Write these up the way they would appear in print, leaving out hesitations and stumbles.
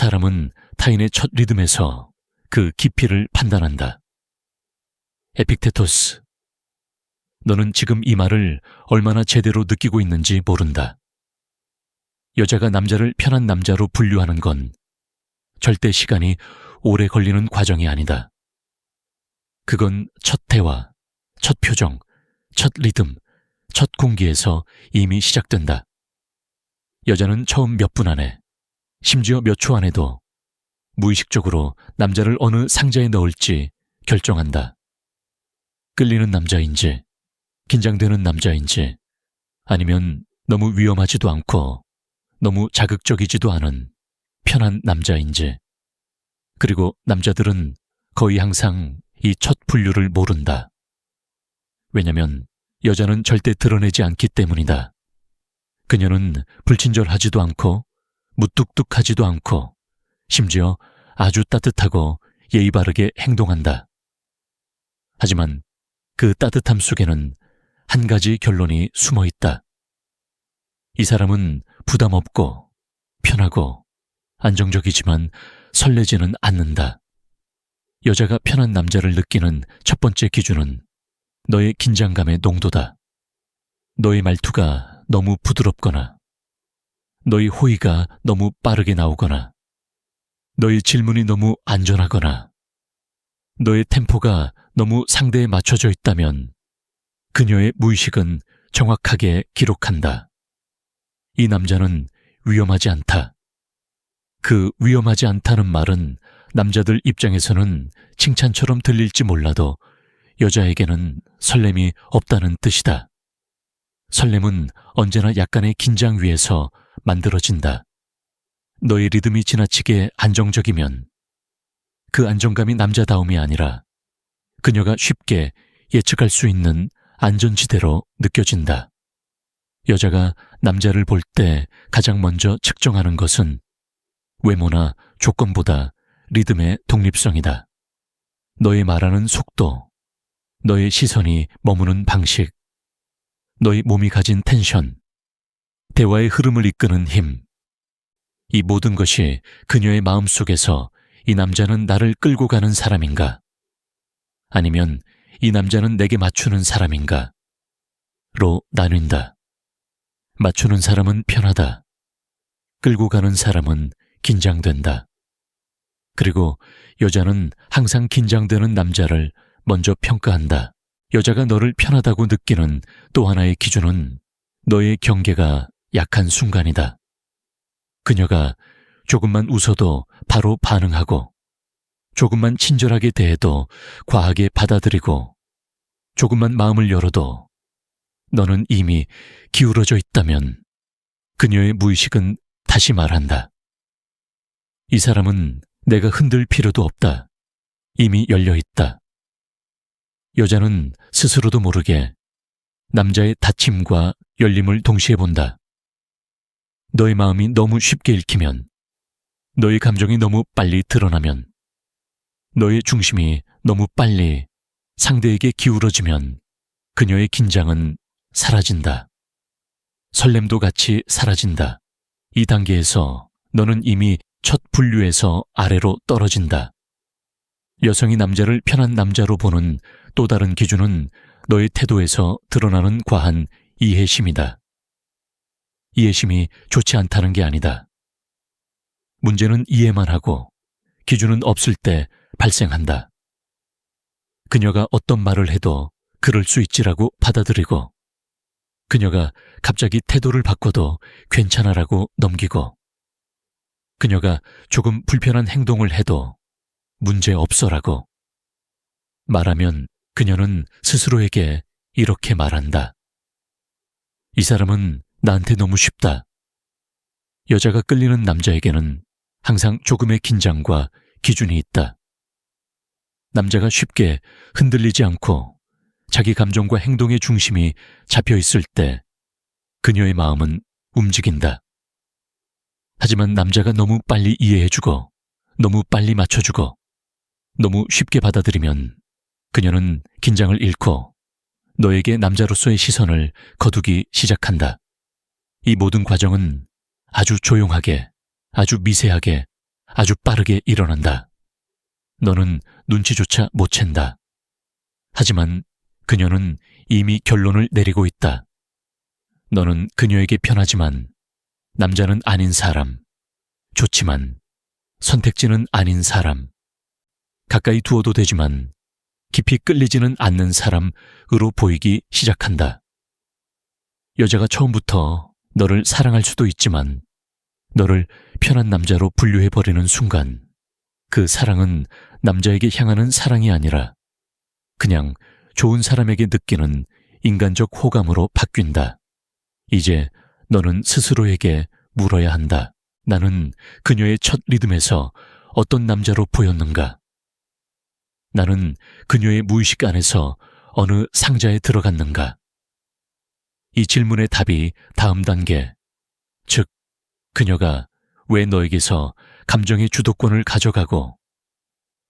사람은 타인의 첫 리듬에서 그 깊이를 판단한다. 에픽테토스, 너는 지금 이 말을 얼마나 제대로 느끼고 있는지 모른다. 여자가 남자를 편한 남자로 분류하는 건 절대 시간이 오래 걸리는 과정이 아니다. 그건 첫 대화, 첫 표정, 첫 리듬, 첫 공기에서 이미 시작된다. 여자는 처음 몇 분 안에, 심지어 몇 초 안에도 무의식적으로 남자를 어느 상자에 넣을지 결정한다. 끌리는 남자인지, 긴장되는 남자인지, 아니면 너무 위험하지도 않고 너무 자극적이지도 않은 편한 남자인지. 그리고 남자들은 거의 항상 이 첫 분류를 모른다. 왜냐면 여자는 절대 드러내지 않기 때문이다. 그녀는 불친절하지도 않고 무뚝뚝하지도 않고 심지어 아주 따뜻하고 예의 바르게 행동한다. 하지만 그 따뜻함 속에는 한 가지 결론이 숨어 있다. 이 사람은 부담 없고 편하고 안정적이지만 설레지는 않는다. 여자가 편한 남자를 느끼는 첫 번째 기준은 너의 긴장감의 농도다. 너의 말투가 너무 부드럽거나, 너의 호의가 너무 빠르게 나오거나, 너의 질문이 너무 안전하거나, 너의 템포가 너무 상대에 맞춰져 있다면 그녀의 무의식은 정확하게 기록한다. 이 남자는 위험하지 않다. 그 위험하지 않다는 말은 남자들 입장에서는 칭찬처럼 들릴지 몰라도 여자에게는 설렘이 없다는 뜻이다. 설렘은 언제나 약간의 긴장 위에서 만들어진다. 너의 리듬이 지나치게 안정적이면 그 안정감이 남자다움이 아니라 그녀가 쉽게 예측할 수 있는 안전지대로 느껴진다. 여자가 남자를 볼 때 가장 먼저 측정하는 것은 외모나 조건보다 리듬의 독립성이다. 너의 말하는 속도, 너의 시선이 머무는 방식, 너의 몸이 가진 텐션, 대화의 흐름을 이끄는 힘, 이 모든 것이 그녀의 마음속에서 이 남자는 나를 끌고 가는 사람인가? 아니면 이 남자는 내게 맞추는 사람인가? 로 나뉜다. 맞추는 사람은 편하다. 끌고 가는 사람은 긴장된다. 그리고 여자는 항상 긴장되는 남자를 먼저 평가한다. 여자가 너를 편하다고 느끼는 또 하나의 기준은 너의 경계가 약한 순간이다. 그녀가 조금만 웃어도 바로 반응하고, 조금만 친절하게 대해도 과하게 받아들이고, 조금만 마음을 열어도 너는 이미 기울어져 있다면 그녀의 무의식은 다시 말한다. 이 사람은 내가 흔들 필요도 없다. 이미 열려 있다. 여자는 스스로도 모르게 남자의 닫힘과 열림을 동시에 본다. 너의 마음이 너무 쉽게 읽히면, 너의 감정이 너무 빨리 드러나면, 너의 중심이 너무 빨리 상대에게 기울어지면 그녀의 긴장은 사라진다. 설렘도 같이 사라진다. 이 단계에서 너는 이미 첫 분류에서 아래로 떨어진다. 여성이 남자를 편한 남자로 보는 또 다른 기준은 너의 태도에서 드러나는 과한 이해심이다. 이해심이 좋지 않다는 게 아니다. 문제는 이해만 하고 기준은 없을 때 발생한다. 그녀가 어떤 말을 해도 그럴 수 있지라고 받아들이고, 그녀가 갑자기 태도를 바꿔도 괜찮아라고 넘기고, 그녀가 조금 불편한 행동을 해도 문제 없어라고 말하면 그녀는 스스로에게 이렇게 말한다. 이 사람은 나한테 너무 쉽다. 여자가 끌리는 남자에게는 항상 조금의 긴장과 기준이 있다. 남자가 쉽게 흔들리지 않고 자기 감정과 행동의 중심이 잡혀 있을 때 그녀의 마음은 움직인다. 하지만 남자가 너무 빨리 이해해주고, 너무 빨리 맞춰주고, 너무 쉽게 받아들이면 그녀는 긴장을 잃고 너에게 남자로서의 시선을 거두기 시작한다. 이 모든 과정은 아주 조용하게, 아주 미세하게, 아주 빠르게 일어난다. 너는 눈치조차 못 챈다. 하지만 그녀는 이미 결론을 내리고 있다. 너는 그녀에게 편하지만 남자는 아닌 사람, 좋지만 선택지는 아닌 사람, 가까이 두어도 되지만 깊이 끌리지는 않는 사람으로 보이기 시작한다. 여자가 처음부터 너를 사랑할 수도 있지만 너를 편한 남자로 분류해버리는 순간 그 사랑은 남자에게 향하는 사랑이 아니라 그냥 좋은 사람에게 느끼는 인간적 호감으로 바뀐다. 이제 너는 스스로에게 물어야 한다. 나는 그녀의 첫 리듬에서 어떤 남자로 보였는가? 나는 그녀의 무의식 안에서 어느 상자에 들어갔는가? 이 질문의 답이 다음 단계, 즉 그녀가 왜 너에게서 감정의 주도권을 가져가고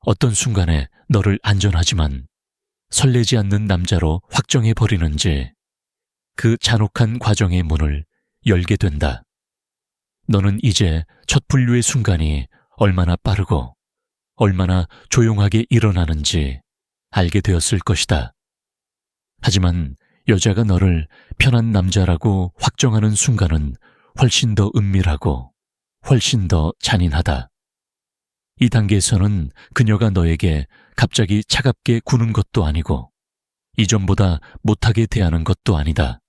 어떤 순간에 너를 안전하지만 설레지 않는 남자로 확정해버리는지 그 잔혹한 과정의 문을 열게 된다. 너는 이제 첫 분류의 순간이 얼마나 빠르고 얼마나 조용하게 일어나는지 알게 되었을 것이다. 하지만 여자가 너를 편한 남자라고 확정하는 순간은 훨씬 더 은밀하고 훨씬 더 잔인하다. 이 단계에서는 그녀가 너에게 갑자기 차갑게 구는 것도 아니고 이전보다 못하게 대하는 것도 아니다.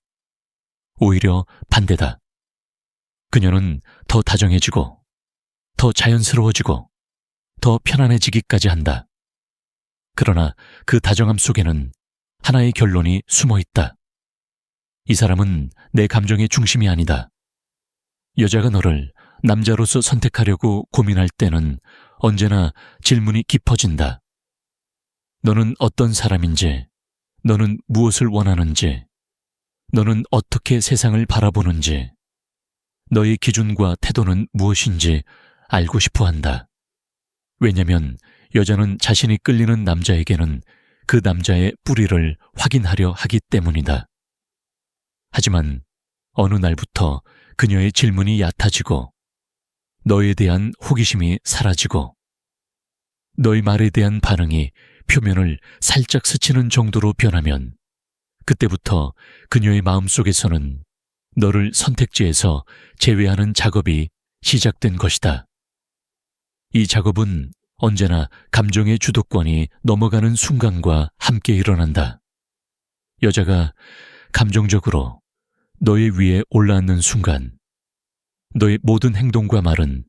오히려 반대다. 그녀는 더 다정해지고 더 자연스러워지고 더 편안해지기까지 한다. 그러나 그 다정함 속에는 하나의 결론이 숨어 있다. 이 사람은 내 감정의 중심이 아니다. 여자가 너를 남자로서 선택하려고 고민할 때는 언제나 질문이 깊어진다. 너는 어떤 사람인지, 너는 무엇을 원하는지, 너는 어떻게 세상을 바라보는지, 너의 기준과 태도는 무엇인지 알고 싶어 한다. 왜냐면 여자는 자신이 끌리는 남자에게는 그 남자의 뿌리를 확인하려 하기 때문이다. 하지만 어느 날부터 그녀의 질문이 얕아지고 너에 대한 호기심이 사라지고 너의 말에 대한 반응이 표면을 살짝 스치는 정도로 변하면 그때부터 그녀의 마음속에서는 너를 선택지에서 제외하는 작업이 시작된 것이다. 이 작업은 언제나 감정의 주도권이 넘어가는 순간과 함께 일어난다. 여자가 감정적으로 너의 위에 올라앉는 순간 너의 모든 행동과 말은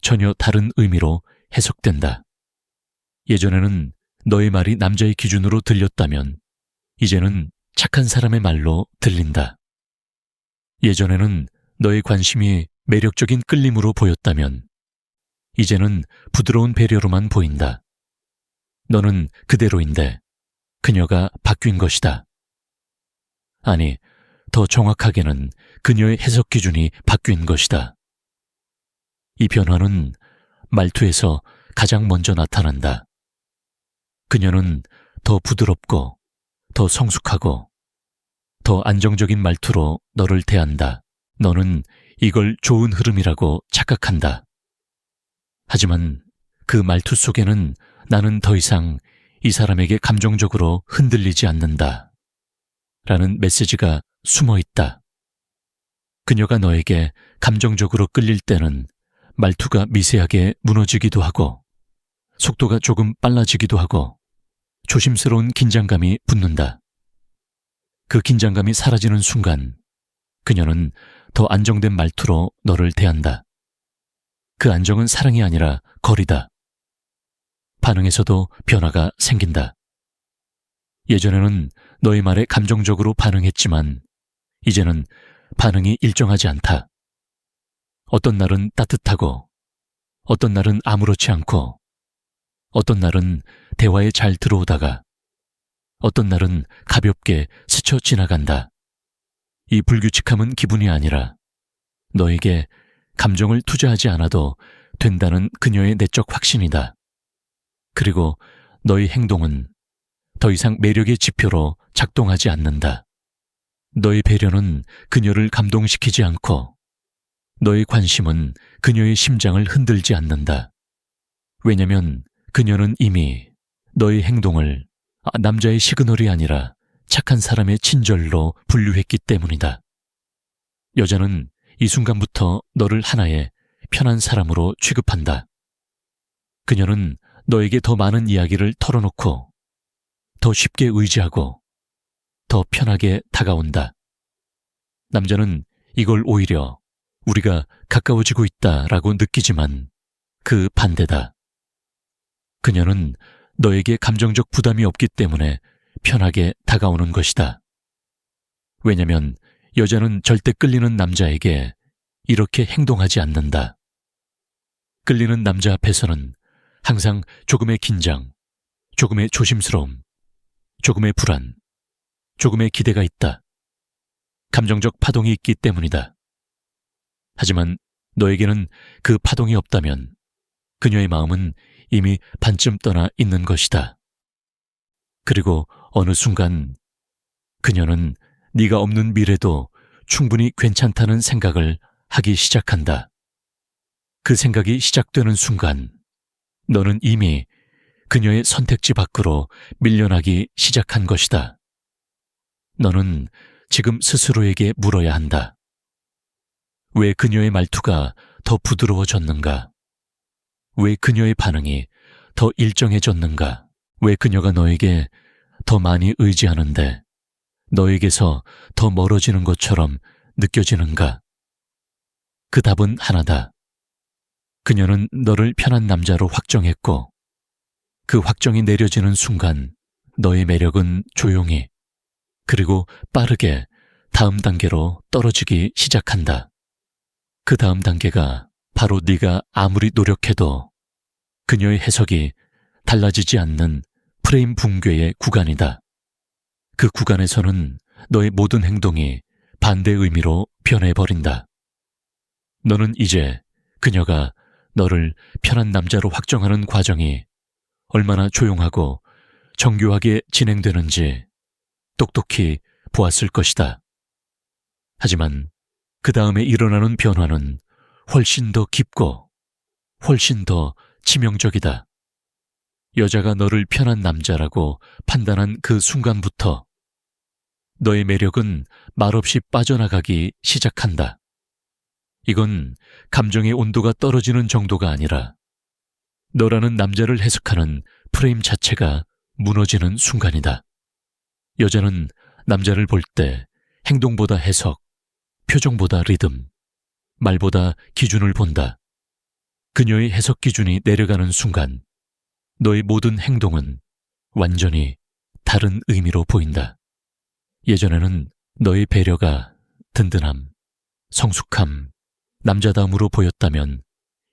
전혀 다른 의미로 해석된다. 예전에는 너의 말이 남자의 기준으로 들렸다면 이제는 착한 사람의 말로 들린다. 예전에는 너의 관심이 매력적인 끌림으로 보였다면 이제는 부드러운 배려로만 보인다. 너는 그대로인데 그녀가 바뀐 것이다. 아니, 더 정확하게는 그녀의 해석 기준이 바뀐 것이다. 이 변화는 말투에서 가장 먼저 나타난다. 그녀는 더 부드럽고 더 성숙하고 더 안정적인 말투로 너를 대한다. 너는 이걸 좋은 흐름이라고 착각한다. 하지만 그 말투 속에는 나는 더 이상 이 사람에게 감정적으로 흔들리지 않는다. 라는 메시지가 숨어 있다. 그녀가 너에게 감정적으로 끌릴 때는 말투가 미세하게 무너지기도 하고 속도가 조금 빨라지기도 하고 조심스러운 긴장감이 붙는다. 그 긴장감이 사라지는 순간 그녀는 더 안정된 말투로 너를 대한다. 그 안정은 사랑이 아니라 거리다. 반응에서도 변화가 생긴다. 예전에는 너의 말에 감정적으로 반응했지만 이제는 반응이 일정하지 않다. 어떤 날은 따뜻하고 어떤 날은 아무렇지 않고 어떤 날은 대화에 잘 들어오다가 어떤 날은 가볍게 스쳐 지나간다. 이 불규칙함은 기분이 아니라 너에게 감정을 투자하지 않아도 된다는 그녀의 내적 확신이다. 그리고 너의 행동은 더 이상 매력의 지표로 작동하지 않는다. 너의 배려는 그녀를 감동시키지 않고 너의 관심은 그녀의 심장을 흔들지 않는다. 왜냐면 그녀는 이미 너의 행동을 남자의 시그널이 아니라 착한 사람의 친절로 분류했기 때문이다. 여자는 이 순간부터 너를 하나의 편한 사람으로 취급한다. 그녀는 너에게 더 많은 이야기를 털어놓고 더 쉽게 의지하고 더 편하게 다가온다. 남자는 이걸 오히려 우리가 가까워지고 있다라고 느끼지만 그 반대다. 그녀는 너에게 감정적 부담이 없기 때문에 편하게 다가오는 것이다. 왜냐면 여자는 절대 끌리는 남자에게 이렇게 행동하지 않는다. 끌리는 남자 앞에서는 항상 조금의 긴장, 조금의 조심스러움, 조금의 불안, 조금의 기대가 있다. 감정적 파동이 있기 때문이다. 하지만 너에게는 그 파동이 없다면 그녀의 마음은 이미 반쯤 떠나 있는 것이다. 그리고 어느 순간 그녀는 네가 없는 미래도 충분히 괜찮다는 생각을 하기 시작한다. 그 생각이 시작되는 순간 너는 이미 그녀의 선택지 밖으로 밀려나기 시작한 것이다. 너는 지금 스스로에게 물어야 한다. 왜 그녀의 말투가 더 부드러워졌는가? 왜 그녀의 반응이 더 일정해졌는가? 왜 그녀가 너에게 더 많이 의지하는데 너에게서 더 멀어지는 것처럼 느껴지는가? 그 답은 하나다. 그녀는 너를 편한 남자로 확정했고 그 확정이 내려지는 순간 너의 매력은 조용히 그리고 빠르게 다음 단계로 떨어지기 시작한다. 그 다음 단계가 바로 네가 아무리 노력해도 그녀의 해석이 달라지지 않는 프레임 붕괴의 구간이다. 그 구간에서는 너의 모든 행동이 반대 의미로 변해버린다. 너는 이제 그녀가 너를 편한 남자로 확정하는 과정이 얼마나 조용하고 정교하게 진행되는지 똑똑히 보았을 것이다. 하지만 그 다음에 일어나는 변화는 훨씬 더 깊고 훨씬 더 치명적이다. 여자가 너를 편한 남자라고 판단한 그 순간부터 너의 매력은 말없이 빠져나가기 시작한다. 이건 감정의 온도가 떨어지는 정도가 아니라 너라는 남자를 해석하는 프레임 자체가 무너지는 순간이다. 여자는 남자를 볼 때 행동보다 해석, 표정보다 리듬, 말보다 기준을 본다. 그녀의 해석 기준이 내려가는 순간 너의 모든 행동은 완전히 다른 의미로 보인다. 예전에는 너의 배려가 든든함, 성숙함, 남자다움으로 보였다면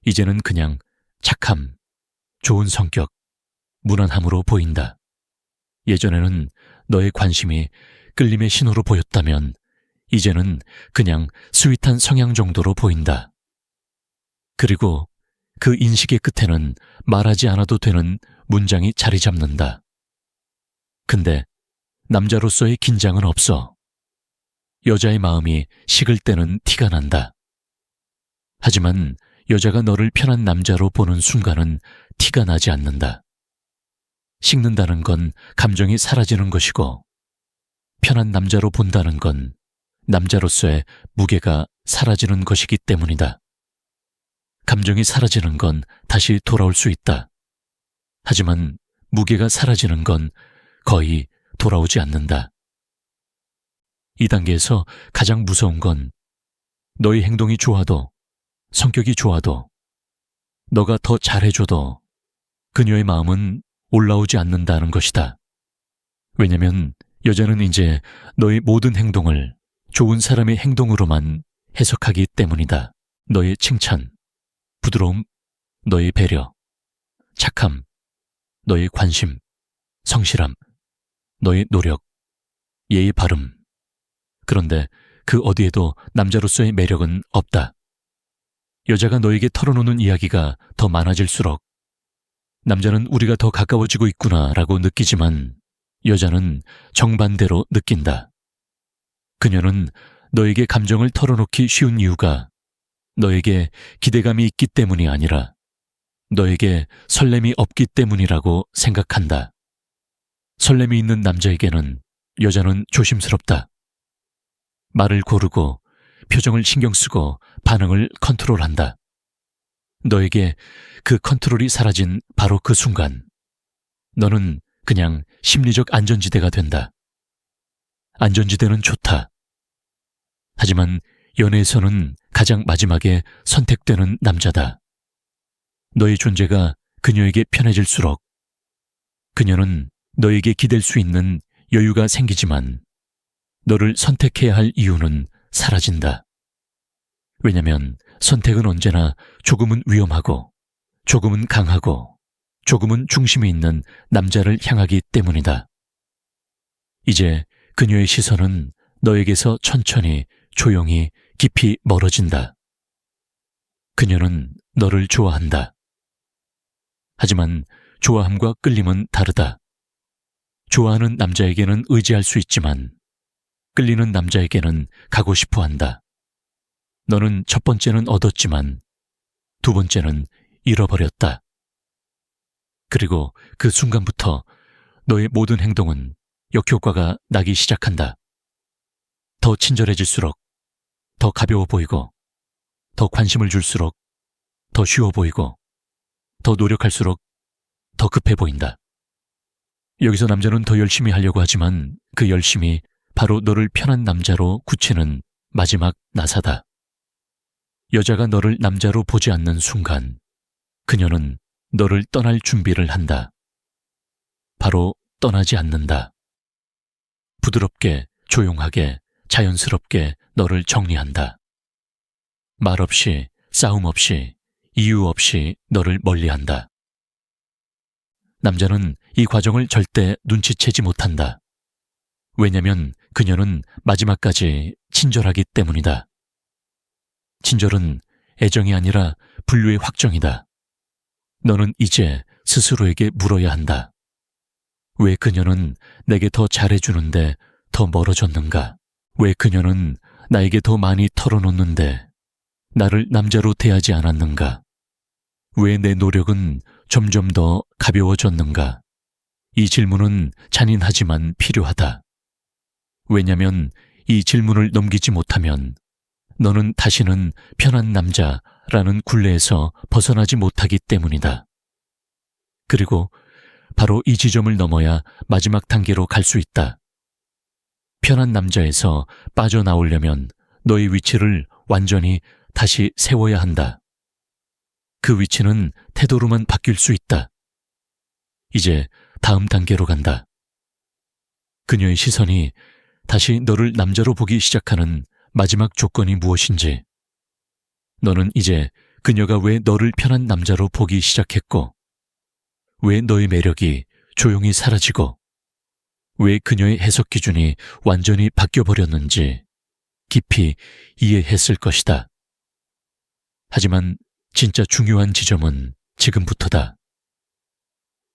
이제는 그냥 착함, 좋은 성격, 무난함으로 보인다. 예전에는 너의 관심이 끌림의 신호로 보였다면 이제는 그냥 스윗한 성향 정도로 보인다. 그리고 그 인식의 끝에는 말하지 않아도 되는 문장이 자리 잡는다. 근데 남자로서의 긴장은 없어. 여자의 마음이 식을 때는 티가 난다. 하지만 여자가 너를 편한 남자로 보는 순간은 티가 나지 않는다. 식는다는 건 감정이 사라지는 것이고 편한 남자로 본다는 건 남자로서의 무게가 사라지는 것이기 때문이다. 감정이 사라지는 건 다시 돌아올 수 있다. 하지만 무게가 사라지는 건 거의 돌아오지 않는다. 이 단계에서 가장 무서운 건 너의 행동이 좋아도 성격이 좋아도 너가 더 잘해줘도 그녀의 마음은 올라오지 않는다는 것이다. 왜냐면 여자는 이제 너의 모든 행동을 좋은 사람의 행동으로만 해석하기 때문이다. 너의 칭찬, 부드러움, 너의 배려, 착함, 너의 관심, 성실함, 너의 노력, 예의 바름. 그런데 그 어디에도 남자로서의 매력은 없다. 여자가 너에게 털어놓는 이야기가 더 많아질수록 남자는 우리가 더 가까워지고 있구나라고 느끼지만 여자는 정반대로 느낀다. 그녀는 너에게 감정을 털어놓기 쉬운 이유가 너에게 기대감이 있기 때문이 아니라 너에게 설렘이 없기 때문이라고 생각한다. 설렘이 있는 남자에게는 여자는 조심스럽다. 말을 고르고 표정을 신경 쓰고 반응을 컨트롤한다. 너에게 그 컨트롤이 사라진 바로 그 순간, 너는 그냥 심리적 안전지대가 된다. 안전지대는 좋다. 하지만 연애에서는 가장 마지막에 선택되는 남자다. 너의 존재가 그녀에게 편해질수록 그녀는 너에게 기댈 수 있는 여유가 생기지만 너를 선택해야 할 이유는 사라진다. 왜냐면 선택은 언제나 조금은 위험하고 조금은 강하고 조금은 중심이 있는 남자를 향하기 때문이다. 이제 그녀의 시선은 너에게서 천천히 조용히 깊이 멀어진다. 그녀는 너를 좋아한다. 하지만 좋아함과 끌림은 다르다. 좋아하는 남자에게는 의지할 수 있지만 끌리는 남자에게는 가고 싶어 한다. 너는 첫 번째는 얻었지만 두 번째는 잃어버렸다. 그리고 그 순간부터 너의 모든 행동은 역효과가 나기 시작한다. 더 친절해질수록 더 가벼워 보이고, 더 관심을 줄수록 더 쉬워 보이고, 더 노력할수록 더 급해 보인다. 여기서 남자는 더 열심히 하려고 하지만 그 열심이 바로 너를 편한 남자로 굳히는 마지막 나사다. 여자가 너를 남자로 보지 않는 순간 그녀는 너를 떠날 준비를 한다. 바로 떠나지 않는다. 부드럽게, 조용하게, 자연스럽게 너를 정리한다. 말 없이, 싸움 없이, 이유 없이 너를 멀리한다. 남자는 이 과정을 절대 눈치채지 못한다. 왜냐면 그녀는 마지막까지 친절하기 때문이다. 친절은 애정이 아니라 분류의 확정이다. 너는 이제 스스로에게 물어야 한다. 왜 그녀는 내게 더 잘해주는데 더 멀어졌는가? 왜 그녀는 나에게 더 많이 털어놓는데 나를 남자로 대하지 않았는가? 왜 내 노력은 점점 더 가벼워졌는가? 이 질문은 잔인하지만 필요하다. 왜냐면 이 질문을 넘기지 못하면 너는 다시는 편한 남자라는 굴레에서 벗어나지 못하기 때문이다. 그리고 바로 이 지점을 넘어야 마지막 단계로 갈 수 있다. 편한 남자에서 빠져나오려면 너의 위치를 완전히 다시 세워야 한다. 그 위치는 태도로만 바뀔 수 있다. 이제 다음 단계로 간다. 그녀의 시선이 다시 너를 남자로 보기 시작하는 마지막 조건이 무엇인지, 너는 이제 그녀가 왜 너를 편한 남자로 보기 시작했고, 왜 너의 매력이 조용히 사라지고, 왜 그녀의 해석 기준이 완전히 바뀌어버렸는지 깊이 이해했을 것이다. 하지만 진짜 중요한 지점은 지금부터다.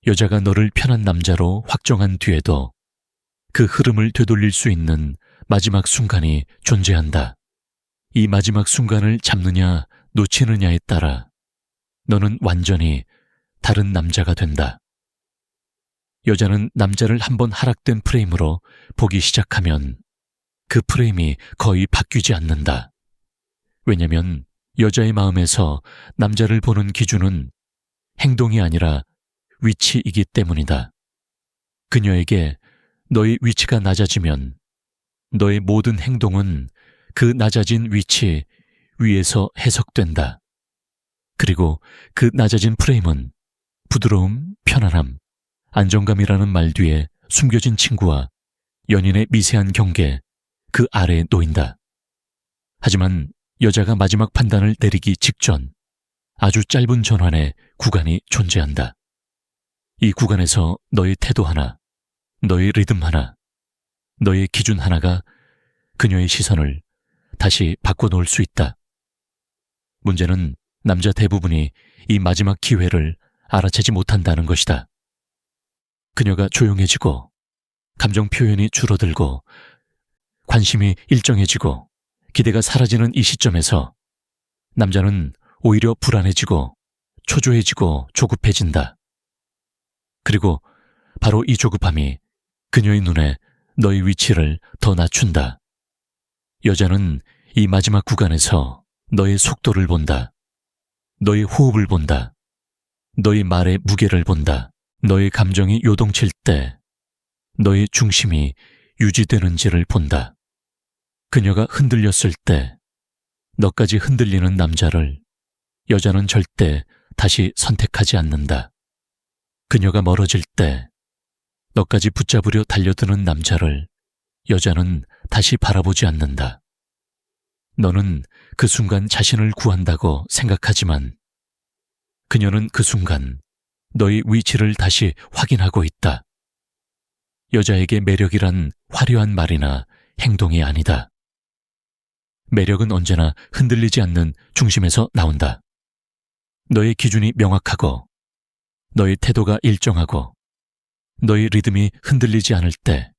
여자가 너를 편한 남자로 확정한 뒤에도 그 흐름을 되돌릴 수 있는 마지막 순간이 존재한다. 이 마지막 순간을 잡느냐 놓치느냐에 따라 너는 완전히 다른 남자가 된다. 여자는 남자를 한번 하락된 프레임으로 보기 시작하면 그 프레임이 거의 바뀌지 않는다. 왜냐면 여자의 마음에서 남자를 보는 기준은 행동이 아니라 위치이기 때문이다. 그녀에게 너의 위치가 낮아지면 너의 모든 행동은 그 낮아진 위치 위에서 해석된다. 그리고 그 낮아진 프레임은 부드러움, 편안함, 안정감이라는 말 뒤에 숨겨진 친구와 연인의 미세한 경계, 그 아래에 놓인다. 하지만 여자가 마지막 판단을 내리기 직전 아주 짧은 전환의 구간이 존재한다. 이 구간에서 너의 태도 하나, 너의 리듬 하나, 너의 기준 하나가 그녀의 시선을 다시 바꿔놓을 수 있다. 문제는 남자 대부분이 이 마지막 기회를 알아채지 못한다는 것이다. 그녀가 조용해지고 감정 표현이 줄어들고 관심이 일정해지고 기대가 사라지는 이 시점에서 남자는 오히려 불안해지고 초조해지고 조급해진다. 그리고 바로 이 조급함이 그녀의 눈에 너의 위치를 더 낮춘다. 여자는 이 마지막 구간에서 너의 속도를 본다. 너의 호흡을 본다. 너의 말의 무게를 본다. 너의 감정이 요동칠 때 너의 중심이 유지되는지를 본다. 그녀가 흔들렸을 때 너까지 흔들리는 남자를 여자는 절대 다시 선택하지 않는다. 그녀가 멀어질 때 너까지 붙잡으려 달려드는 남자를 여자는 다시 바라보지 않는다. 너는 그 순간 자신을 구한다고 생각하지만 그녀는 그 순간 너의 위치를 다시 확인하고 있다. 여자에게 매력이란 화려한 말이나 행동이 아니다. 매력은 언제나 흔들리지 않는 중심에서 나온다. 너의 기준이 명확하고 너의 태도가 일정하고 너의 리듬이 흔들리지 않을 때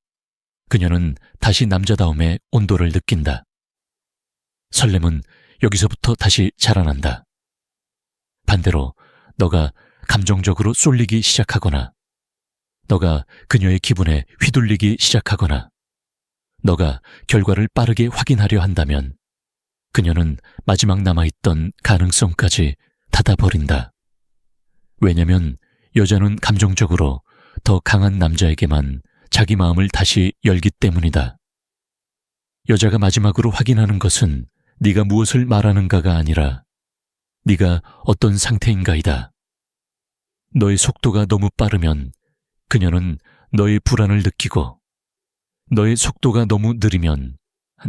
그녀는 다시 남자다움의 온도를 느낀다. 설렘은 여기서부터 다시 자라난다. 반대로 너가 감정적으로 쏠리기 시작하거나 너가 그녀의 기분에 휘둘리기 시작하거나 너가 결과를 빠르게 확인하려 한다면 그녀는 마지막 남아있던 가능성까지 닫아버린다. 왜냐면 여자는 감정적으로 더 강한 남자에게만 자기 마음을 다시 열기 때문이다. 여자가 마지막으로 확인하는 것은 네가 무엇을 말하는가가 아니라 네가 어떤 상태인가이다. 너의 속도가 너무 빠르면 그녀는 너의 불안을 느끼고 너의 속도가 너무 느리면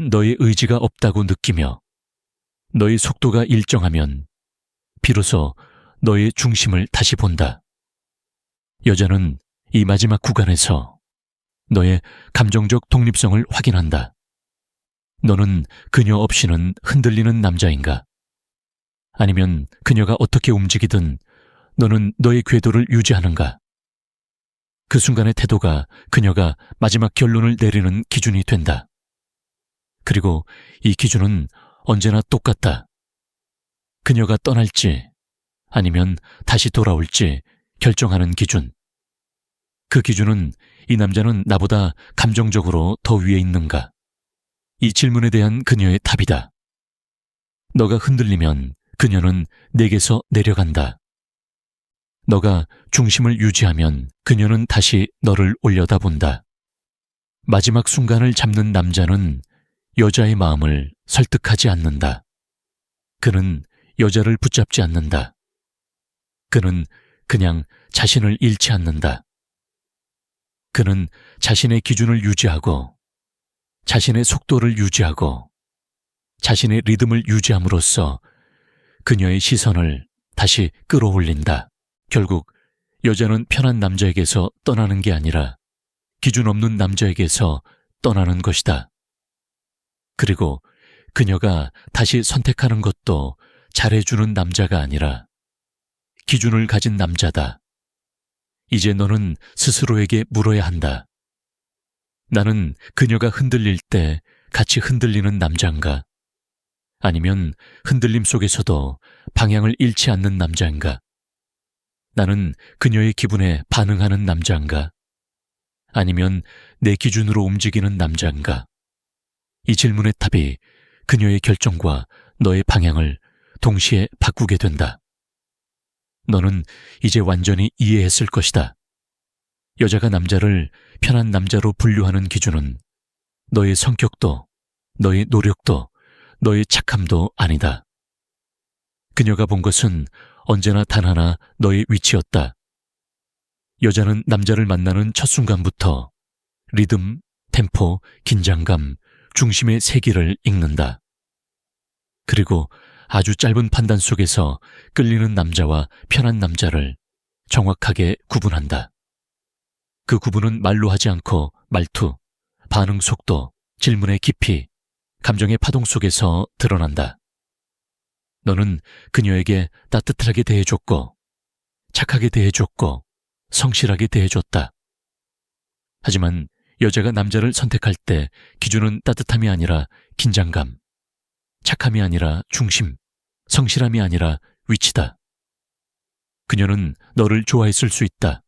너의 의지가 없다고 느끼며 너의 속도가 일정하면 비로소 너의 중심을 다시 본다. 여자는 이 마지막 구간에서 너의 감정적 독립성을 확인한다. 너는 그녀 없이는 흔들리는 남자인가? 아니면 그녀가 어떻게 움직이든 너는 너의 궤도를 유지하는가? 그 순간의 태도가 그녀가 마지막 결론을 내리는 기준이 된다. 그리고 이 기준은 언제나 똑같다. 그녀가 떠날지 아니면 다시 돌아올지 결정하는 기준. 그 기준은 이 남자는 나보다 감정적으로 더 위에 있는가? 이 질문에 대한 그녀의 답이다. 너가 흔들리면 그녀는 내게서 내려간다. 너가 중심을 유지하면 그녀는 다시 너를 올려다본다. 마지막 순간을 잡는 남자는 여자의 마음을 설득하지 않는다. 그는 여자를 붙잡지 않는다. 그는 그냥 자신을 잃지 않는다. 그는 자신의 기준을 유지하고 자신의 속도를 유지하고 자신의 리듬을 유지함으로써 그녀의 시선을 다시 끌어올린다. 결국 여자는 편한 남자에게서 떠나는 게 아니라 기준 없는 남자에게서 떠나는 것이다. 그리고 그녀가 다시 선택하는 것도 잘해주는 남자가 아니라 기준을 가진 남자다. 이제 너는 스스로에게 물어야 한다. 나는 그녀가 흔들릴 때 같이 흔들리는 남자인가? 아니면 흔들림 속에서도 방향을 잃지 않는 남자인가? 나는 그녀의 기분에 반응하는 남자인가? 아니면 내 기준으로 움직이는 남자인가? 이 질문의 답이 그녀의 결정과 너의 방향을 동시에 바꾸게 된다. 너는 이제 완전히 이해했을 것이다. 여자가 남자를 편한 남자로 분류하는 기준은 너의 성격도, 너의 노력도, 너의 착함도 아니다. 그녀가 본 것은 언제나 단 하나 너의 위치였다. 여자는 남자를 만나는 첫 순간부터 리듬, 템포, 긴장감, 중심의 세기를 읽는다. 그리고 아주 짧은 판단 속에서 끌리는 남자와 편한 남자를 정확하게 구분한다. 그 구분은 말로 하지 않고 말투, 반응 속도, 질문의 깊이, 감정의 파동 속에서 드러난다. 너는 그녀에게 따뜻하게 대해줬고, 착하게 대해줬고, 성실하게 대해줬다. 하지만 여자가 남자를 선택할 때 기준은 따뜻함이 아니라 긴장감, 착함이 아니라 중심, 성실함이 아니라 위치다. 그녀는 너를 좋아했을 수 있다.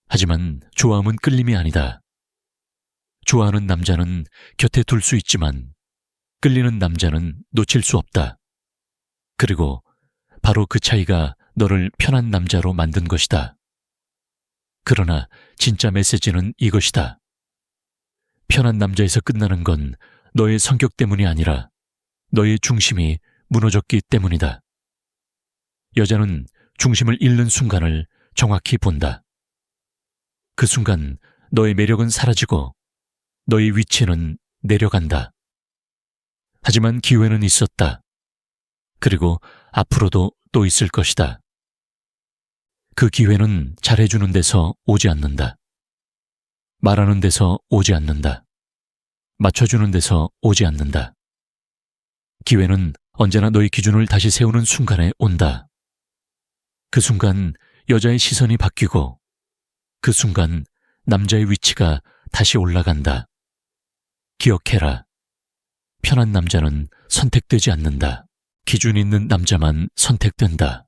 하지만 좋아함은 끌림이 아니다. 좋아하는 남자는 곁에 둘 수 있지만 끌리는 남자는 놓칠 수 없다. 그리고 바로 그 차이가 너를 편한 남자로 만든 것이다. 그러나 진짜 메시지는 이것이다. 편한 남자에서 끝나는 건 너의 성격 때문이 아니라 너의 중심이 무너졌기 때문이다. 여자는 중심을 잃는 순간을 정확히 본다. 그 순간 너의 매력은 사라지고 너의 위치는 내려간다. 하지만 기회는 있었다. 그리고 앞으로도 또 있을 것이다. 그 기회는 잘해주는 데서 오지 않는다. 말하는 데서 오지 않는다. 맞춰주는 데서 오지 않는다. 기회는 언제나 너의 기준을 다시 세우는 순간에 온다. 그 순간 여자의 시선이 바뀌고 그 순간 남자의 위치가 다시 올라간다. 기억해라. 편한 남자는 선택되지 않는다. 기준 있는 남자만 선택된다.